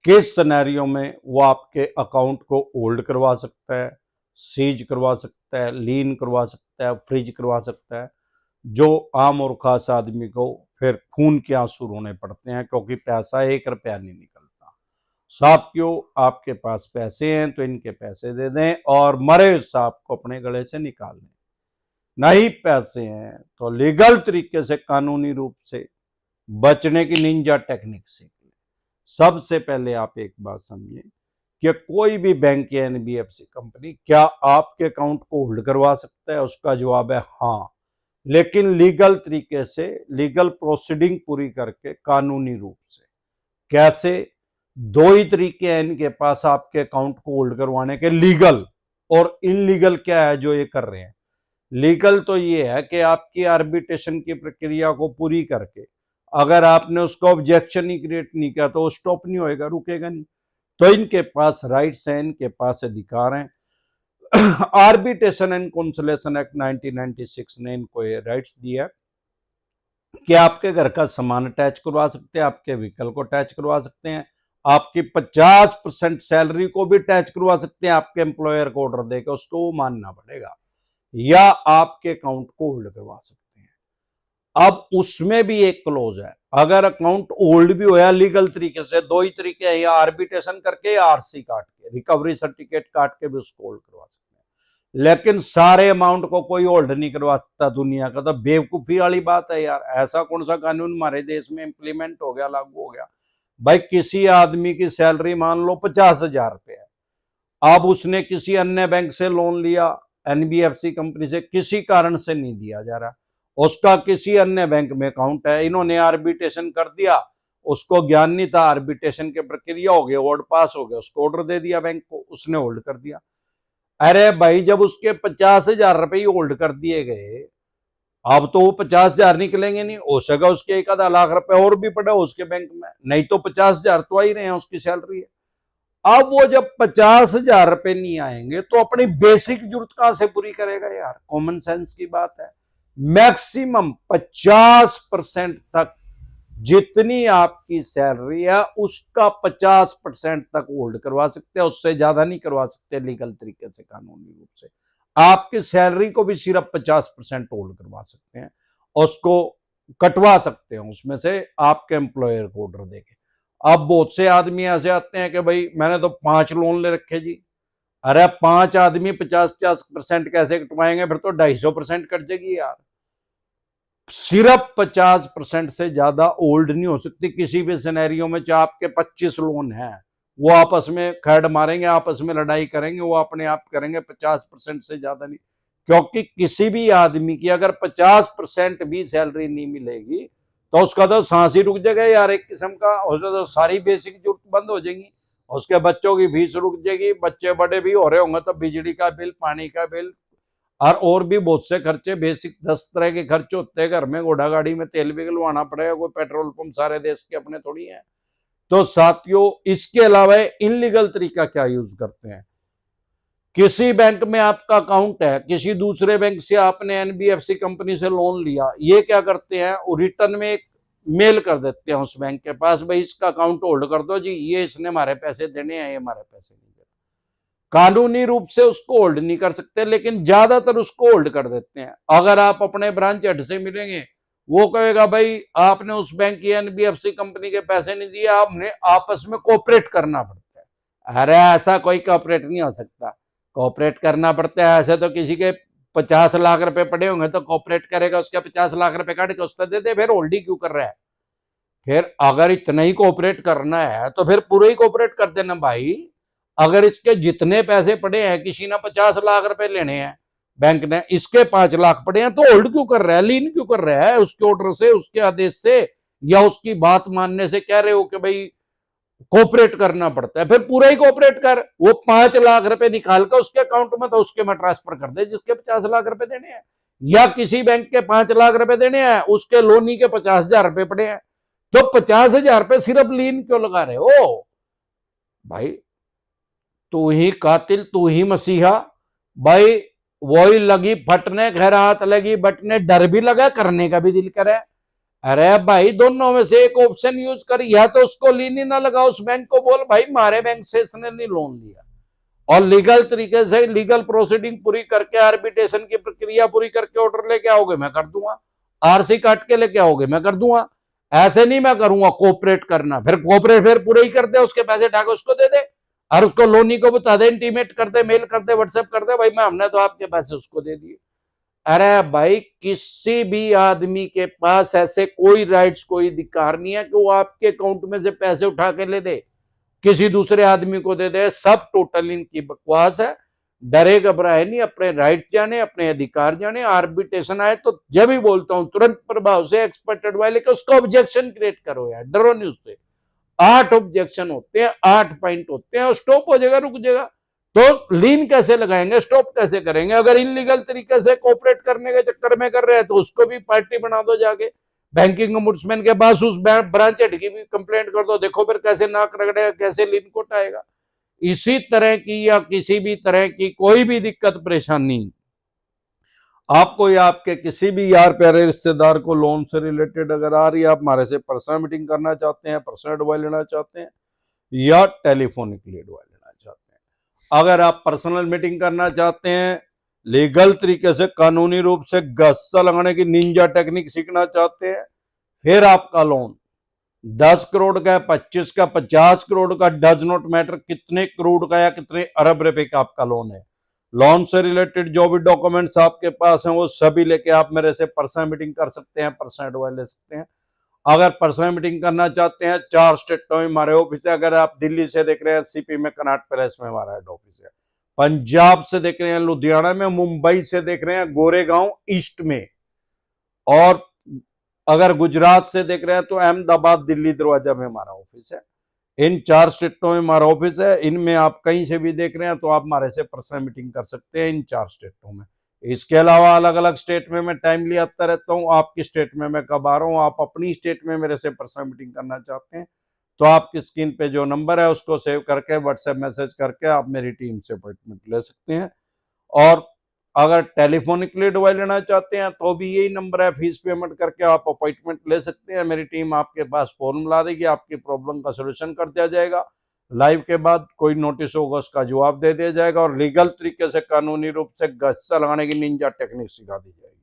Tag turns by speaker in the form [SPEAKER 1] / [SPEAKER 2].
[SPEAKER 1] किस सिनेरियो में वो आपके अकाउंट को होल्ड करवा सकता है, सीज करवा सकता है, लीन करवा सकता है, फ्रीज करवा सकता है, जो आम और खास आदमी को फिर खून के आंसू रोने पड़ते हैं, क्योंकि पैसा 1 रुपया नहीं निकलता। साथियों, आपके पास पैसे हैं तो इनके पैसे दे दें और मरे सांप को अपने गले से निकाल लें। नहीं पैसे हैं तो लीगल तरीके से, कानूनी रूप से बचने की निंजा टेक्निक सीख लें। सबसे पहले आप एक बात समझें कि कोई भी बैंक या एनबीएफसी कंपनी क्या आपके अकाउंट को होल्ड करवा सकता है? उसका जवाब है हाँ, लेकिन लीगल तरीके से, लीगल प्रोसीडिंग पूरी करके, कानूनी रूप से। कैसे? दो ही तरीके हैं इनके पास आपके अकाउंट को होल्ड करवाने के, लीगल और इनलीगल। क्या है जो ये कर रहे हैं? लीगल तो ये है कि आपकी आर्बिट्रेशन की प्रक्रिया को पूरी करके अगर आपने उसको ऑब्जेक्शन ही क्रिएट नहीं किया तो स्टॉप नहीं होएगा, रुकेगा नहीं। तो इनके पास राइट्स हैं, इनके पास अधिकार हैं। आर्बिट्रेशन एंड कंसोलिडेशन एक्ट 1996 ने इनको ये राइट्स दिया कि आपके घर का सामान अटैच करवा सकते हैं, आपके व्हीकल को अटैच करवा सकते हैं, आपकी 50% सैलरी को भी अटैच करवा सकते हैं। आपके एम्प्लॉयर को ऑर्डर देकर उसको वो मानना पड़ेगा, या आपके अकाउंट को होल्ड करवा सकते हैं। अब उसमें भी एक क्लोज है, अगर अकाउंट होल्ड भी होया लीगल तरीके से, दो ही तरीके हैं, या आर्बिट्रेशन करके या आरसी काट के, रिकवरी सर्टिफिकेट काट के भी उसको होल्ड करवा सकते हैं। लेकिन सारे अमाउंट को कोई होल्ड नहीं करवा सकता दुनिया का, तो बेवकूफी वाली बात है यार। ऐसा कौन सा कानून हमारे देश में इंप्लीमेंट हो गया, लागू हो गया? भाई, किसी आदमी की सैलरी मान लो 50,000 रुपये है, अब उसने किसी अन्य बैंक से लोन लिया, एनबीएफसी कंपनी से, किसी कारण से नहीं दिया जा रहा, उसका किसी अन्य बैंक में अकाउंट है, इन्होंने आर्बिट्रेशन कर दिया, उसको ज्ञान नहीं था, आर्बिट्रेशन की प्रक्रिया हो गया, वर्ड पास हो गया, उसको ऑर्डर दे दिया बैंक को, उसने होल्ड कर दिया। अरे भाई, जब उसके 50,000 रुपये होल्ड कर दिए गए, अब तो वो 50,000 निकलेंगे नहीं, हो सका उसके 1 आधा लाख रुपए और भी पड़े उसके बैंक में, नहीं तो 50,000 तो आ ही रहे हैं, उसकी सैलरी है। अब वो जब 50,000 रुपए नहीं आएंगे तो अपनी बेसिक जरूरत कहां से पूरी करेगा यार? कॉमन सेंस की बात है। मैक्सिमम 50% तक जितनी आपकी सैलरी है उसका 50% तक होल्ड करवा सकते हैं, उससे ज्यादा नहीं करवा सकते लीगल तरीके से, कानूनी रूप से। आपकी सैलरी को भी सिर्फ 50% होल्ड करवा सकते हैं, उसको कटवा सकते हैं उसमें से आपके एम्प्लॉयर को ऑर्डर देके। अब बहुत से आदमी ऐसे आते हैं कि भाई मैंने तो 5 लोन ले रखे जी। अरे 5 आदमी 50-50% कैसे कटवाएंगे? फिर तो 250% कट जाएगी यार। सिर्फ 50% से ज्यादा ओल्ड नहीं हो सकती किसी भी सिनेरियो में। चाहे आपके 25 लोन हैं, वो आपस में खैड मारेंगे, आपस में लड़ाई करेंगे, वो अपने आप करेंगे, 50% से ज्यादा नहीं। क्योंकि किसी भी आदमी की अगर 50% भी सैलरी नहीं मिलेगी तो उसका तो सांस ही रुक जाएगा यार, एक किस्म का। उसका तो सारी बेसिक जरूरत बंद हो जाएगी, उसके बच्चों की फीस रुक जाएगी, बच्चे बड़े भी हो रहे होंगे तो बिजली का बिल, पानी का बिल और भी बहुत से खर्चे, बेसिक 10 तरह के खर्चे होते हैं घर में। घोड़ा गाड़ी में तेल भी डलवाना पड़ेगा, कोई पेट्रोल पंप सारे देश के अपने थोड़ी है। तो साथियों, इसके अलावा इनलीगल तरीका क्या यूज करते हैं? किसी बैंक में आपका अकाउंट है, किसी दूसरे बैंक से आपने एनबीएफसी कंपनी से लोन लिया, ये क्या करते हैं, रिटर्न में एक मेल कर देते हैं उस बैंक के पास, भाई इसका अकाउंट होल्ड कर दो जी, ये इसने हमारे पैसे देने हैं, ये हमारे पैसे नहीं देने। कानूनी रूप से उसको होल्ड नहीं कर सकते, लेकिन ज्यादातर उसको होल्ड कर देते हैं। अगर आप अपने ब्रांच हेड से मिलेंगे, वो कहेगा भाई आपने उस बैंक की, एनबीएफसी कंपनी के पैसे नहीं दिए, आपने आपस में कोऑपरेट करना पड़ता है। अरे ऐसा कोई कोऑपरेट नहीं हो सकता, कोऑपरेट करना पड़ता है। ऐसे तो किसी के 50 लाख रुपए पड़े होंगे तो कोऑपरेट करेगा, उसके 50 लाख रुपए काट के उसको दे दे, फिर होल्डिंग क्यों कर रहा है? फिर अगर इतना ही कोऑपरेट करना है तो फिर पूरा ही कोऑपरेट कर देना भाई। अगर इसके जितने पैसे पड़े हैं, किसी ने 50 लाख रुपए लेने हैं, बैंक ने इसके 5 लाख पड़े हैं, तो होल्ड क्यों कर रहा है, लीन क्यों कर रहा है? उसके ऑर्डर से, उसके आदेश से, या उसकी बात मानने से कह रहे हो कि भाई कोऑपरेट करना पड़ता है? फिर पूरा ही कोऑपरेट कर, वो 5 लाख रुपए निकाल कर उसके अकाउंट में तो उसके में ट्रांसफर कर दे जिसके 50 लाख रुपए देने हैं। या किसी बैंक के 5 लाख रुपए देने हैं, उसके लोनी के 50,000 रुपए पड़े हैं, तो 50,000 रुपए सिर्फ लीन क्यों लगा रहे हो भाई? तू ही कातिल, तू ही मसीहा भाई। वही लगी फटने, खैरात लगी बटने, डर भी लगा, करने का भी दिल करे। अरे भाई दोनों में से एक ऑप्शन यूज कर, या तो उसको लीन ही ना लगा, उस बैंक को बोल भाई हमारे बैंक से इसने नहीं लोन लिया, और लीगल तरीके से लीगल प्रोसीडिंग पूरी करके आर्बिट्रेशन की प्रक्रिया पूरी करके ऑर्डर लेके आओगे मैं कर दूंगा, आरसी काट के लेके आओगे मैं कर दूंगा। ऐसे नहीं मैं करूंगा कोऑपरेट करना, फिर कोऑपरेट फिर पूरे ही कर दे, उसके पैसे ढाके उसको दे दे, और उसको लोनी को बता दे, इंटीमेट कर दे, मेल कर दे, व्हाट्सएप कर दे, भाई मैं हमने तो आपके पैसे उसको दे दिए। अरे भाई किसी भी आदमी के पास ऐसे कोई राइट्स कोई अधिकार नहीं है कि वो आपके अकाउंट में से पैसे उठा के ले दे, किसी दूसरे आदमी को दे दे, सब टोटल इनकी बकवास है। डरे घबराए नहीं, अपने राइट्स जाने, अपने अधिकार जाने। आर्बिट्रेशन आए तो जब भी बोलता हूं तुरंत प्रभाव से एक्सपर्टेड वाले के उसको ऑब्जेक्शन क्रिएट करो यार, डरो नहीं उससे। 8 ऑब्जेक्शन होते हैं, 8 पॉइंट होते हैं, और स्टॉप हो जाएगा, रुक जाएगा। तो लीन कैसे लगाएंगे, स्टॉप कैसे करेंगे? अगर इनलीगल तरीके से कोऑपरेट करने के चक्कर में कर रहे हैं तो उसको भी पार्टी बना दो, जाके बैंकिंग ओम्बुड्समैन के पास उस ब्रांच हेड की भी कंप्लेंट कर दो, देखो फिर कैसे नाक रगड़ेगा, कैसे लीन कोट आएगा। इसी तरह की या किसी भी तरह की कोई भी दिक्कत परेशानी आपको या आपके किसी भी यार प्यारे रिश्तेदार को लोन से रिलेटेड अगर आ रही है, आप हमारे से पर्सनल मीटिंग करना चाहते हैं, पर्सनल एडवाइस लेना चाहते हैं, या टेलीफोनिकली एडवाइस लेना चाहते हैं, अगर आप पर्सनल मीटिंग करना चाहते हैं, लीगल तरीके से कानूनी रूप से गस्सा लगाने की निंजा टेक्निक सीखना चाहते हैं, फिर आपका लोन 10 करोड़ का, 25 का, 50 करोड़ का, डज नॉट मैटर कितने करोड़ का या कितने अरब रुपए का आपका लोन है, लोन से रिलेटेड जो भी डॉक्यूमेंट्स आपके पास हैं वो सभी लेके आप मेरे से पर्सनल मीटिंग कर सकते हैं, पर्सनल एडवाइस ले सकते हैं। अगर पर्सनल मीटिंग करना चाहते हैं, 4 स्टेटों में हमारे ऑफिस है। अगर आप दिल्ली से देख रहे हैं सीपी में कनॉट पैलेस में हमारा हेड ऑफिस है, पंजाब से देख रहे हैं लुधियाना में, मुंबई से देख रहे हैं गोरेगांव ईस्ट में, और अगर गुजरात से देख रहे हैं तो अहमदाबाद दिल्ली दरवाजा में हमारा ऑफिस है। इन 4 स्टेटों में हमारा ऑफिस है। इनमें आप कहीं से भी देख रहे हैं तो आप हमारे से पर्सनल मीटिंग कर सकते हैं इन 4 स्टेटों में। इसके अलावा अलग अलग स्टेट में मैं टाइमली आता रहता हूँ, आपकी स्टेट में मैं कब आ रहा हूँ, आप अपनी स्टेट में मेरे से पर्सनल मीटिंग करना चाहते हैं तो आपकी स्क्रीन पे जो नंबर है उसको सेव करके व्हाट्सएप मैसेज करके आप मेरी टीम से अपॉइंटमेंट ले सकते हैं। और अगर टेलीफोनिकली एडवाइस लेना चाहते हैं तो भी यही नंबर है, फीस पेमेंट करके आप अपॉइंटमेंट ले सकते हैं। मेरी टीम आपके पास फॉर्म ला देगी, आपकी प्रॉब्लम का सोल्यूशन कर दिया जाएगा, लाइव के बाद कोई नोटिस होगा उसका जवाब दे दिया जाएगा, और लीगल तरीके से कानूनी रूप से गस्सा लगाने की निंजा टेक्निक सिखा दी जाएगी।